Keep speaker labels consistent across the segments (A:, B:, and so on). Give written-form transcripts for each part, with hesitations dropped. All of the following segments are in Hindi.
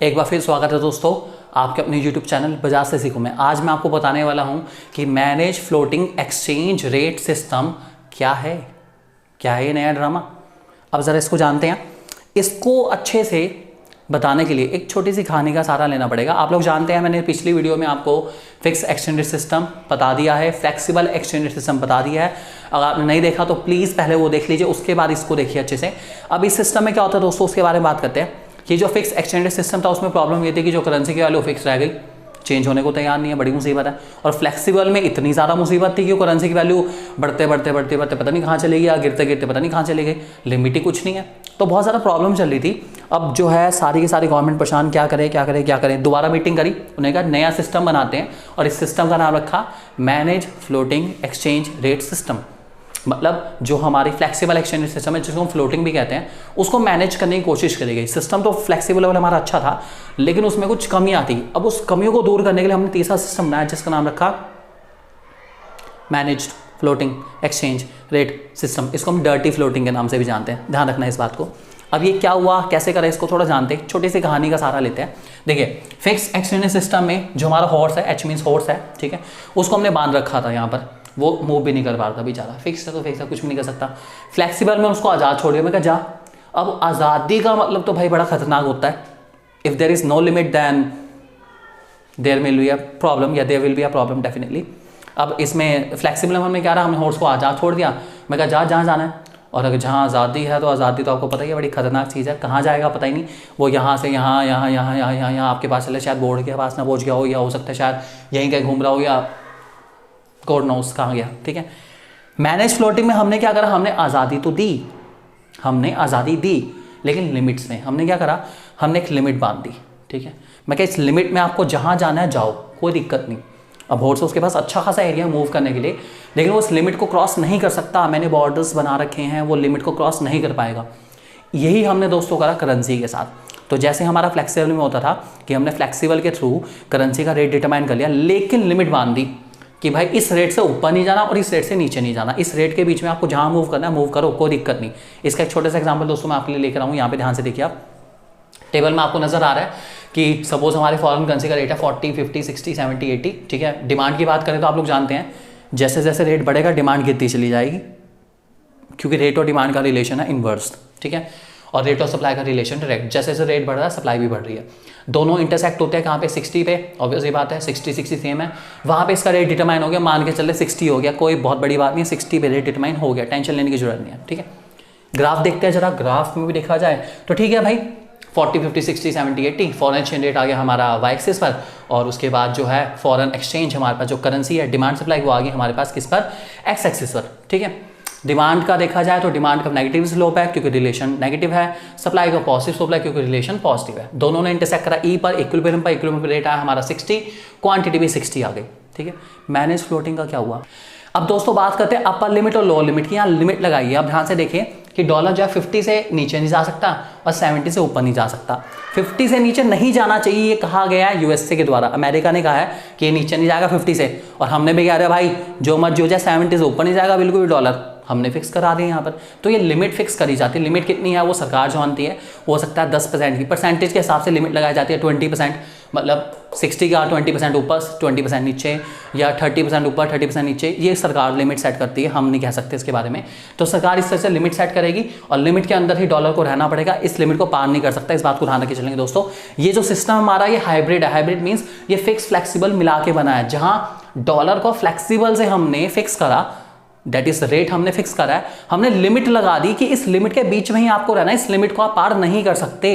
A: एक बार फिर स्वागत है दोस्तों आपके अपने YouTube चैनल बजाज से सीखो में। आज मैं आपको बताने वाला हूं कि manage floating exchange rate system क्या है ये नया ड्रामा। अब ज़रा इसको जानते हैं। इसको अच्छे से बताने के लिए एक छोटी सी कहानी का सहारा लेना पड़ेगा। आप लोग जानते हैं, मैंने पिछली वीडियो में आपको फिक्स एक्सचेंज रेट सिस्टम बता दिया है, फ्लेक्सिबल एक्सचेंज रेट सिस्टम बता दिया है। अगर आपने नहीं देखा तो प्लीज़ पहले वो देख लीजिए, उसके बाद इसको देखिए अच्छे से। अब इस सिस्टम में क्या होता है दोस्तों, उसके बारे में बात करते हैं। कि जो फिक्स एक्सचेंज रेट सिस्टम था उसमें प्रॉब्लम ये थी कि जो करेंसी की वैल्यू फिक्स रह गई, चेंज होने को तैयार नहीं है, बड़ी मुसीबत है। और फ्लेक्सिबल में इतनी ज़्यादा मुसीबत थी कि करेंसी की वैल्यू बढ़ते पता नहीं कहाँ चली गई, या गिरते गिरते पता नहीं कहाँ चली गई, लिमिट ही कुछ नहीं है। तो बहुत ज़्यादा प्रॉब्लम चल रही थी। अब जो है सारी की सारी गवर्नमेंट परेशान, क्या करें। दोबारा मीटिंग करी, उन्हें कहा नया सिस्टम बनाते हैं, और इस सिस्टम का नाम रखा manage floating exchange rate system. मतलब जो हमारी फ्लेक्सिबल एक्सचेंज सिस्टम है, जिसको हम फ्लोटिंग भी कहते हैं, उसको मैनेज करने की कोशिश करी गई। सिस्टम तो फ्लेक्सिबल लेवल हमारा अच्छा था, लेकिन उसमें कुछ कमियां थी। अब उस कमियों को दूर करने के लिए हमने तीसरा सिस्टम बनाया, जिसका नाम रखा managed floating exchange rate system. इसको हम डर्टी फ्लोटिंग के नाम से भी जानते हैं, ध्यान रखना इस बात को। अब ये क्या हुआ, कैसे करें, इसको थोड़ा जानते हैं। छोटी सी कहानी का सहारा लेते हैं। देखिए, फिक्स एक्सचेंज सिस्टम में जो हमारा हॉर्स है, एच मीन्स हॉर्स है, ठीक है, उसको हमने बांध रखा था यहाँ पर। वो मूव भी नहीं कर पा रहा था बेचारा। फिक्स है तो फिक्स है, कुछ भी नहीं कर सकता। फ्लेक्सिबल में उसको आज़ाद छोड़ दिया। मैं कहा जा। अब आज़ादी का मतलब तो भाई बड़ा खतरनाक होता है। If there is no limit then there will be a problem, या there will be a problem definitely. अब इसमें फ्लेक्सिबल में हमने क्या रहा, हमने हॉर्स को आज़ाद छोड़ दिया। मैं कहा जा जहाँ जाना है। और अगर जहाँ आज़ादी है तो आज़ादी तो आपको पता ही है, बड़ी खतरनाक चीज़ है। कहाँ जाएगा पता ही नहीं। वो यहाँ से यहाँ आपके पास चले, शायद बोर्ड के पास ना पहुँच गया हो, या हो सकता है शायद यहीं कहीं घूम रहा हो, या गॉड नोस कहाँ गया। ठीक है, मैनेज फ्लोटिंग में हमने क्या करा, हमने आज़ादी तो दी, हमने आज़ादी दी, लेकिन लिमिट्स में हमने क्या करा, हमने एक लिमिट बांध दी। ठीक है, मैं क्या, इस लिमिट में आपको जहाँ जाना है जाओ, कोई दिक्कत नहीं। अब हॉर्स उसके पास अच्छा खासा एरिया मूव करने के लिए, लेकिन वो उस लिमिट को क्रॉस नहीं कर सकता। मैंने बॉर्डर्स बना रखे हैं, वो लिमिट को क्रॉस नहीं कर पाएगा। यही हमने दोस्तों करा करेंसी के साथ। तो जैसे हमारा फ्लेक्सिबल में होता था कि हमने फ्लेक्सिबल के थ्रू करेंसी का रेट डिटरमाइन कर लिया, लेकिन लिमिट बांध दी कि भाई इस रेट से ऊपर नहीं जाना और इस रेट से नीचे नहीं जाना। इस रेट के बीच में आपको जहां मूव करना है मूव करो, कोई दिक्कत नहीं। इसका एक छोटा सा एग्जांपल दोस्तों मैं आपके लिए लेकर आऊँ। यहाँ पे ध्यान से देखिए, आप टेबल में आपको नजर आ रहा है कि सपोज हमारे फॉरेन करेंसी का रेट है 40, 50, 60, 70, 80। ठीक है, डिमांड की बात करें तो आप लोग जानते हैं जैसे जैसे रेट बढ़ेगा डिमांड गिरती चली जाएगी, क्योंकि रेट और डिमांड का रिलेशन है इनवर्स। ठीक है, और रेट ऑफ सप्लाई का रिलेशन डायरेक्ट। जैसे जैसे रेट बढ़ रहा है सप्लाई भी बढ़ रही है, दोनों इंटरसेक्ट होते हैं कहाँ पे, 60 पे। ऑब्वियस ये बात है, 60 सेम है, वहाँ पे इसका रेट डिटरमाइन हो गया। मान के चले 60 हो गया, कोई बहुत बड़ी बात नहीं, 60 पे रेट डिटरमाइन हो गया, टेंशन लेने की जरूरत नहीं है। ठीक है, ग्राफ देखते हैं जरा। ग्राफ में भी देखा जाए तो ठीक है भाई, 40, 50, 60, 70, 80 फॉरेन एक्सचेंज रेट आ गया हमारा वाई एक्सिस पर, और उसके बाद जो है फॉरेन एक्सचेंज हमारे पास जो करेंसी है डिमांड सप्लाई वो आ गई हमारे पास किस पर, एक्स एक्सिस पर। ठीक है, डिमांड का देखा जाए तो डिमांड का नेगेटिव स्लोप है क्योंकि रिलेशन नेगेटिव है, सप्लाई का पॉजिटिव स्लोप है क्योंकि रिलेशन पॉजिटिव है। दोनों ने इंटरसेक्ट करा ई पर, इक्विलिब्रियम पर। इक्विलिब्रियम रेट आया हमारा 60, क्वांटिटी भी 60 आ गई। ठीक है, मैनेज फ्लोटिंग का क्या हुआ। अब दोस्तों बात करते हैं अपर लिमिट और लोअर लिमिट की। यहाँ लिमिट लगाइए, आप ध्यान से देखिए कि डॉलर जो है 50 से नीचे नहीं जा सकता और 70 से ऊपर नहीं जा सकता। 50 से नीचे नहीं जाना चाहिए, ये कहा गया है यूएसए के द्वारा। अमेरिका ने कहा है कि ये नीचे नहीं जाएगा 50 से, और हमने भी कहा रहे भाई जो मत जो जाए 70 से ऊपर नहीं जाएगा बिल्कुल भी डॉलर, हमने फिक्स करा दिया यहाँ पर। तो ये लिमिट फिक्स करी जाती है। लिमिट कितनी है वो सरकार जानती है, हो सकता है 10% की। परसेंटेज के हिसाब से लिमिट लगाई जाती है 20%, मतलब 60 का 20% ऊपर 20% नीचे, या 30% ऊपर 30% नीचे, ये सरकार लिमिट सेट करती है, हम नहीं कह सकते इसके बारे में। तो सरकार इस तरह से लिमिट सेट करेगी, और लिमिट के अंदर ही डॉलर को रहना पड़ेगा, इस लिमिट को पार नहीं कर सकता। इस बात को ध्यान रखे चलेंगे दोस्तों। ये जो सिस्टम हमारा ये हाइब्रिड है। हाइब्रिड मीन्स ये फिक्स फ्लेक्सिबल मिला के बना है, जहाँ डॉलर को फ्लेक्सिबल से हमने फिक्स करा, दैट इज रेट हमने फिक्स करा है, हमने लिमिट लगा दी कि इस लिमिट के बीच में ही आपको रहना है, इस लिमिट को आप पार नहीं कर सकते।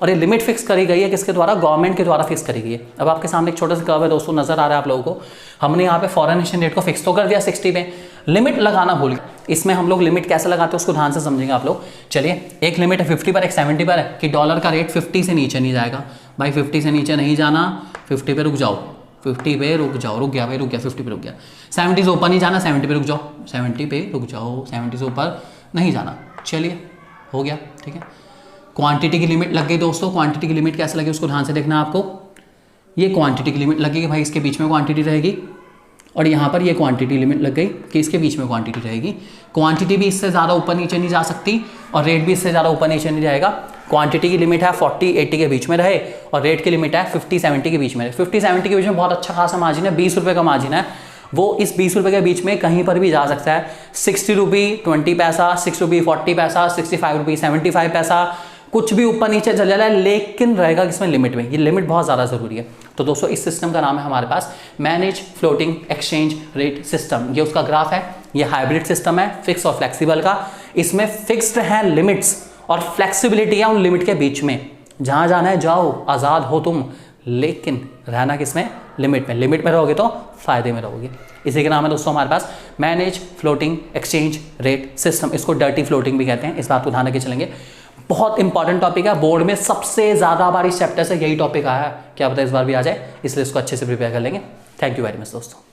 A: और ये लिमिट फिक्स करी गई है किसके द्वारा, गवर्नमेंट के द्वारा फिक्स करी गई है। अब आपके सामने एक छोटा सा कर्व है दोस्तों, नजर आ रहा है आप लोगों को। हमने यहाँ पे फॉरेन एक्सचेंज रेट को फिक्स तो कर दिया 60 पे, लिमिट लगाना भूल गए। इसमें हम लोग लिमिट कैसे लगाते हैं उसको ध्यान से समझेंगे आप लोग। चलिए, एक लिमिट है 50 पर, एक 70 पर है कि डॉलर का रेट 50 से नीचे नहीं जाएगा। भाई 50 से नीचे नहीं जाना, 50 पे रुक जाओ, 50 पे रुक जाओ, रुक गया भाई, रुक गया, 50 पे रुक गया। 70 से ऊपर नहीं जाना, 70 पे रुक जाओ, 70 पे रुक जाओ, 70 से ऊपर नहीं जाना। चलिए, हो गया। ठीक है, क्वांटिटी की लिमिट लग गई दोस्तों। क्वांटिटी की लिमिट कैसे लगी उसको ध्यान से देखना आपको। ये क्वांटिटी की लिमिट लगेगी भाई, इसके बीच में क्वांटिटी रहेगी, और यहाँ पर ये क्वांटिटी लिमिट लग गई कि इसके बीच में क्वांटिटी रहेगी। क्वांटिटी भी इससे ज़्यादा ऊपर नीचे नहीं जा सकती, और रेट भी इससे ज़्यादा ऊपर नीचे नहीं जाएगा। क्वांटिटी की लिमिट है 40-80 के बीच में रहे और रेट की लिमिट है 50-70 के बीच में रहे। 50-70 के बीच में बहुत अच्छा खासा मार्जिन है, 20 रुपये का मार्जिन है, वो इस 20 रुपये के बीच में कहीं पर भी जा सकता है। 60 रुपये 20 पैसा, 6 रुपये 40 पैसा, 65 रुपये 75 पैसा, कुछ भी ऊपर नीचे चल जाए, लेकिन रहेगा किसमें, लिमिट में। ये लिमिट बहुत ज़्यादा ज़रूरी है। तो दोस्तों इस सिस्टम का नाम है हमारे पास manage floating exchange rate system. ये उसका ग्राफ है, ये हाइब्रिड सिस्टम है फिक्स और फ्लेक्सिबल का। इसमें फिक्स्ड है लिमिट्स और फ्लेक्सिबिलिटी है उन लिमिट के बीच में। जहाँ जाना है जाओ, आज़ाद हो तुम, लेकिन रहना किसमें, लिमिट में। लिमिट में रहोगे तो फायदे में रहोगे। इसी के नाम है दोस्तों हमारे पास manage floating exchange rate system. इसको डर्टी फ्लोटिंग भी कहते हैं, इस बात को ध्यान रखे चलेंगे। बहुत इंपॉर्टेंट टॉपिक है, बोर्ड में सबसे ज्यादा बार इस चैप्टर से यही टॉपिक आया है, क्या पता इस बार भी आ जाए, इसलिए इसको अच्छे से प्रिपेयर कर लेंगे। थैंक यू वेरी मच दोस्तों।